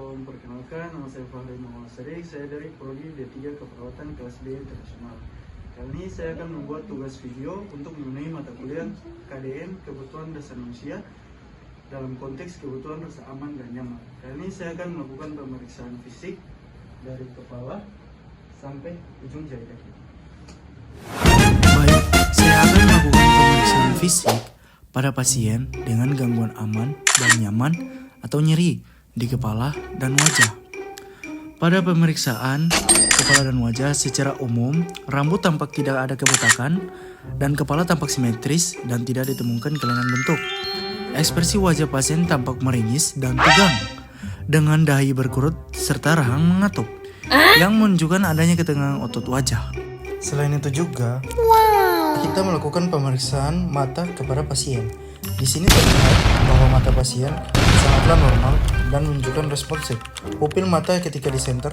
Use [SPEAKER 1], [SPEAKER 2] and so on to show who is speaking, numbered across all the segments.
[SPEAKER 1] Perkenalkan, nama saya Fahri Muhammad Sadiq. Saya dari Prodi D3 Keperawatan kelas B Internasional. Kali ini saya akan membuat tugas video untuk memenuhi mata kuliah KDN Kebutuhan Dasar Manusia dalam konteks kebutuhan rasa aman dan nyaman. Kali ini saya akan melakukan pemeriksaan fisik dari kepala sampai ujung jari kaki.
[SPEAKER 2] Baik, saya akan melakukan pemeriksaan fisik pada pasien dengan gangguan aman dan nyaman atau nyeri di kepala dan wajah. Pada pemeriksaan kepala dan wajah secara umum, rambut tampak tidak ada kebotakan dan kepala tampak simetris dan tidak ditemukan kelainan bentuk. Ekspresi wajah pasien tampak meringis dan tegang dengan dahi berkerut serta rahang mengatuk yang menunjukkan adanya ketegangan otot wajah. Selain itu juga, kita melakukan pemeriksaan mata kepada pasien. Di sini terlihat bahwa mata pasien sangatlah normal dan menunjukkan responsif. Pupil mata ketika di center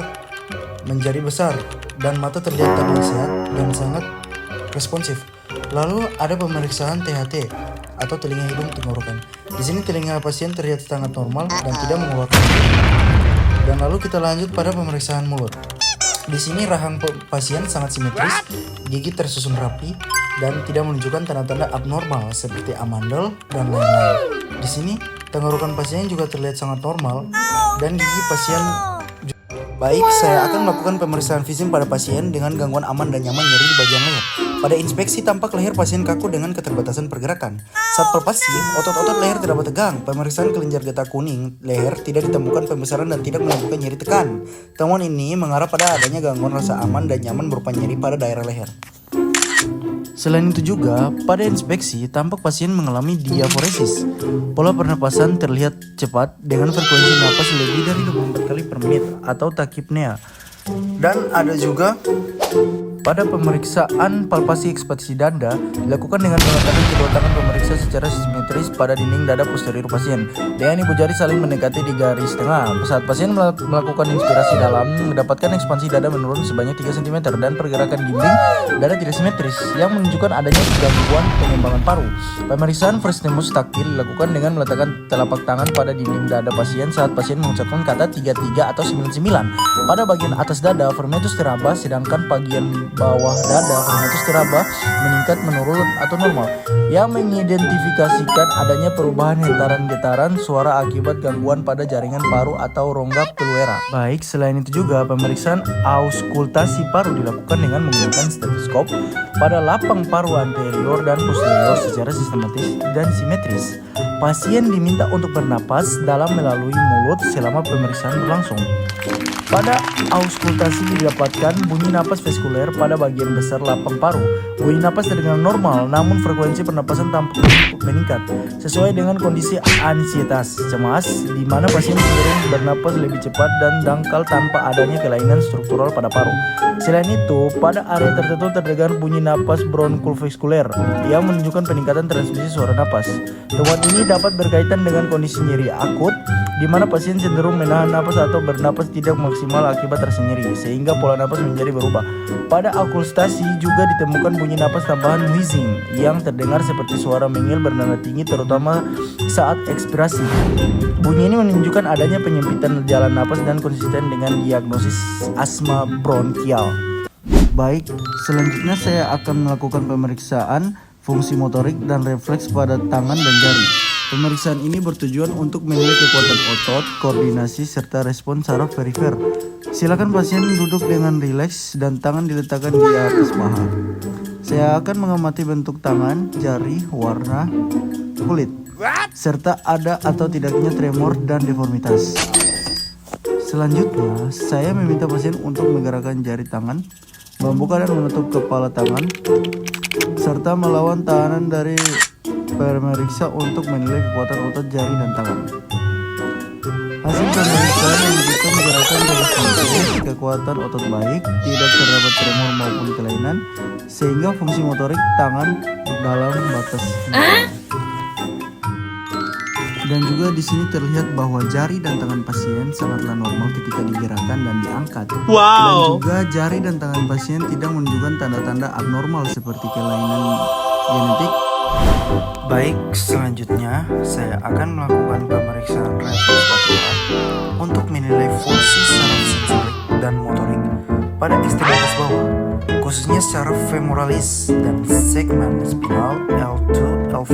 [SPEAKER 2] menjadi besar dan mata terlihat tampil sehat dan sangat responsif. Lalu ada pemeriksaan THT atau telinga hidung tenggorokan. Di sini telinga pasien terlihat sangat normal dan tidak mengeluarkan. Dan lalu kita lanjut pada pemeriksaan mulut. Di sini rahang pasien sangat simetris, gigi tersusun rapi dan tidak menunjukkan tanda-tanda abnormal seperti amandel dan lain-lain. Di sini tenggorokan pasien juga terlihat sangat normal dan gigi pasien. Baik, saya akan melakukan pemeriksaan fisik pada pasien dengan gangguan aman dan nyaman nyeri di bagian leher. Pada inspeksi tampak leher pasien kaku dengan keterbatasan pergerakan. Saat palpasi, otot-otot leher terdapat tegang. Pemeriksaan kelenjar getah kuning leher tidak ditemukan pembesaran dan tidak menemukan nyeri tekan. Temuan ini mengarah pada adanya gangguan rasa aman dan nyaman berupa nyeri pada daerah leher. Selain itu juga, pada inspeksi tampak pasien mengalami diaforesis. Pola pernapasan terlihat cepat dengan frekuensi napas lebih dari 24 kali per menit atau tachypnea. Dan ada juga pada pemeriksaan palpasi ekspedisi dada dilakukan dengan meletakkan kedua tangan pemeriksa secara simetris pada dinding dada posterior pasien dengan ibu jari saling mendekati di garis tengah. Saat pasien melakukan inspirasi dalam, mendapatkan ekspansi dada menurun sebanyak 3 cm dan pergerakan dinding dada tidak simetris yang menunjukkan adanya gangguan pengembangan paru. Pemeriksaan Fresnel taktil dilakukan dengan meletakkan telapak tangan pada dinding dada pasien saat pasien mengucapkan kata 33 atau 99. Pada bagian atas dada vermetus teraba, sedangkan bagian bawah dada vermetus teraba meningkat menurun atau normal, yang mengidentifikasikan adanya perubahan hentaran getaran suara akibat gangguan pada jaringan paru atau rongga pleura. Baik, selain itu juga pemeriksaan auskultasi paru dilakukan dengan menggunakan stetoskop pada lapang paru anterior dan posterior secara sistematis dan simetris. Pasien diminta untuk bernapas dalam melalui mulut selama pemeriksaan berlangsung. Pada auskultasi didapatkan bunyi napas vesikuler pada bagian besar lapang paru. Bunyi napas terdengar normal, namun frekuensi pernapasan tampak meningkat sesuai dengan kondisi ansietas cemas, di mana pasien cenderung bernapas lebih cepat dan dangkal tanpa adanya kelainan struktural pada paru. Selain itu, pada area tertentu terdengar bunyi napas bronkovesikuler yang menunjukkan peningkatan transmisi suara napas. Temuan ini dapat berkaitan dengan kondisi nyeri akut, di mana pasien cenderung menahan napas atau bernapas tidak maksimal akibat rasa nyeri, sehingga pola napas menjadi berubah. Pada auskultasi juga ditemukan bunyi napas tambahan wheezing yang terdengar seperti suara mengil bernada tinggi, terutama saat ekspirasi. Bunyi ini menunjukkan adanya penyempitan jalan napas dan konsisten dengan diagnosis asma bronkial. Baik, selanjutnya saya akan melakukan pemeriksaan fungsi motorik dan refleks pada tangan dan jari. Pemeriksaan ini bertujuan untuk menilai kekuatan otot, koordinasi, serta respon saraf perifer. Silakan pasien duduk dengan rileks dan tangan diletakkan di atas paha. Saya akan mengamati bentuk tangan, jari, warna kulit, serta ada atau tidaknya tremor dan deformitas. Selanjutnya, saya meminta pasien untuk menggerakkan jari tangan, membuka dan menutup kepala tangan, serta melawan tahanan dari pemeriksa untuk menilai kekuatan otot jari dan tangan. Hasil pemeriksaan menunjukkan gerakan dari simetris, kekuatan otot baik, tidak terdapat tremor maupun kelainan, sehingga fungsi motorik tangan dalam batas normal. Dan juga di sini terlihat bahwa jari dan tangan pasien sangatlah normal ketika digerakkan dan diangkat. Dan juga jari dan tangan pasien tidak menunjukkan tanda-tanda abnormal seperti kelainan genetik Baik, selanjutnya saya akan melakukan pemeriksaan refleks patella untuk menilai fungsi saraf sensorik dan motorik pada ekstremitas bawah, khususnya saraf femoralis dan segmen spinal L2, L4.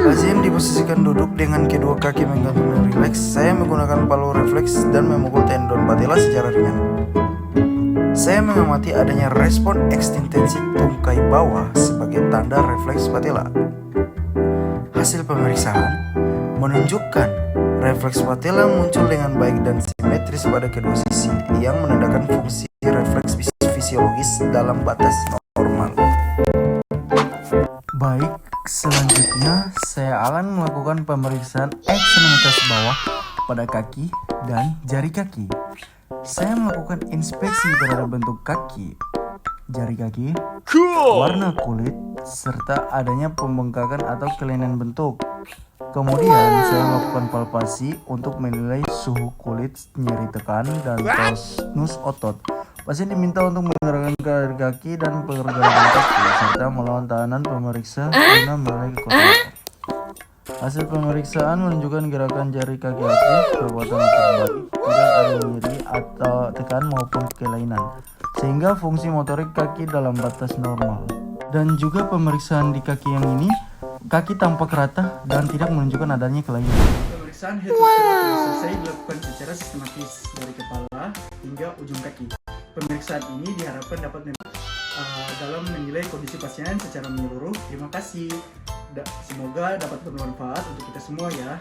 [SPEAKER 2] Pasien diposisikan duduk dengan kedua kaki menggantung dan rileks. Saya menggunakan palu refleks dan memukul tendon patella secara ringan. Saya mengamati adanya respon ekstensi tungkai bawah sebagai tanda refleks patella. Hasil pemeriksaan menunjukkan refleks patella muncul dengan baik dan simetris pada kedua sisi yang menandakan fungsi refleks fisiologis dalam batas normal. Baik, selanjutnya saya akan melakukan pemeriksaan ekstremitas bawah pada kaki dan jari kaki. Saya melakukan inspeksi terhadap bentuk kaki, jari kaki, warna kulit, serta adanya pembengkakan atau kelainan bentuk. Kemudian saya melakukan palpasi untuk menilai suhu kulit, nyeri tekan, dan tonus otot. Pasien diminta untuk menggerakkan jari kaki dan pergelangan kaki, serta melawan tahanan pemeriksa guna menilai kekuatan. Hasil pemeriksaan menunjukkan gerakan jari kaki aktif, kekuatan otot baik, tidak ada nyeri atau tekan maupun kelainan, sehingga fungsi motorik kaki dalam batas normal. Dan juga pemeriksaan di kaki yang ini, kaki tampak rata dan tidak menunjukkan adanya kelainan.
[SPEAKER 1] Pemeriksaan head to toe telah selesai dilakukan secara sistematis dari kepala hingga ujung kaki. Pemeriksaan ini diharapkan dapat dalam menilai kondisi pasien secara menyeluruh. Terima kasih. Semoga dapat bermanfaat untuk kita semua ya.